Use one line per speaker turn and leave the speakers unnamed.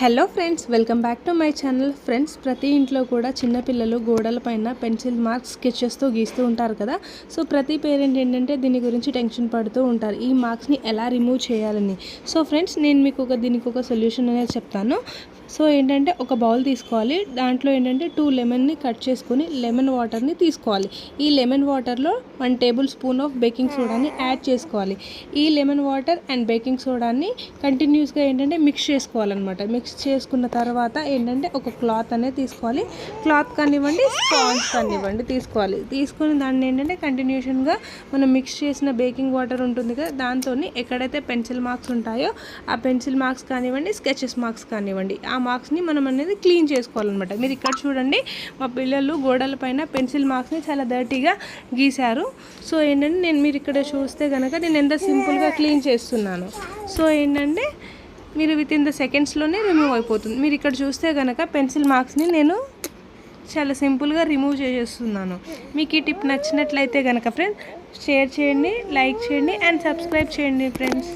Hello friends, welcome back to my channel. Friends, ప్రతి ఇంట్లో కూడా చిన్నపిల్లలు గోడలపైన పెన్సిల్ మార్క్స్ స్కెచెస్తో గీస్తూ ఉంటారు కదా. సో ప్రతి పేరెంట్ ఏంటంటే దీని గురించి టెన్షన్ పడుతూ ఉంటారు, ఈ మార్క్స్ని ఎలా రిమూవ్ చేయాలని. సో ఫ్రెండ్స్, నేను మీకు దీనికి ఒక సొల్యూషన్ అనేది చెప్తాను. సో ఏంటంటే ఒక బౌల్ తీసుకోవాలి, దాంట్లో ఏంటంటే 2 లెమన్ని కట్ చేసుకొని లెమన్ వాటర్ని తీసుకోవాలి. ఈ లెమన్ వాటర్లో 1 టేబుల్ స్పూన్ ఆఫ్ బేకింగ్ సోడాని యాడ్ చేసుకోవాలి. ఈ లెమన్ వాటర్ అండ్ బేకింగ్ సోడాని కంటిన్యూస్గా ఏంటంటే మిక్స్ చేసుకోవాలన్నమాట. మిక్స్ చేసుకున్న తర్వాత ఏంటంటే ఒక క్లాత్ అనేది తీసుకోవాలి. క్లాత్ కానివ్వండి, స్పాంజ్ కానివ్వండి తీసుకోవాలి. తీసుకొని దాన్ని ఏంటంటే కంటిన్యూషన్గా మనం మిక్స్ చేసిన బేకింగ్ వాటర్ ఉంటుంది కదా, దాంతో ఎక్కడైతే పెన్సిల్ మార్క్స్ ఉంటాయో ఆ పెన్సిల్ మార్క్స్ కానివ్వండి, స్కెచెస్ మార్క్స్ కానివ్వండి, ఆ మార్క్స్ని మనం అనేది క్లీన్ చేసుకోవాలన్నమాట. మీరు ఇక్కడ చూడండి, మా పిల్లలు గోడల పైన పెన్సిల్ మార్క్స్ని చాలా డర్టీగా గీశారు. సో ఏంటంటే మీరు ఇక్కడ చూస్తే కనుక నేను ఎంత సింపుల్గా క్లీన్ చేస్తున్నాను. సో ఏంటంటే మీరు వితిన్ ద సెకండ్స్లోనే రిమూవ్ అయిపోతుంది. మీరు ఇక్కడ చూస్తే కనుక పెన్సిల్ మార్క్స్ని నేను చాలా సింపుల్గా రిమూవ్ చేసేస్తున్నాను. మీకు ఈ టిప్ నచ్చినట్లయితే కనుక ఫ్రెండ్స్ షేర్ చేయండి, లైక్ చేయండి అండ్ సబ్స్క్రైబ్ చేయండి ఫ్రెండ్స్.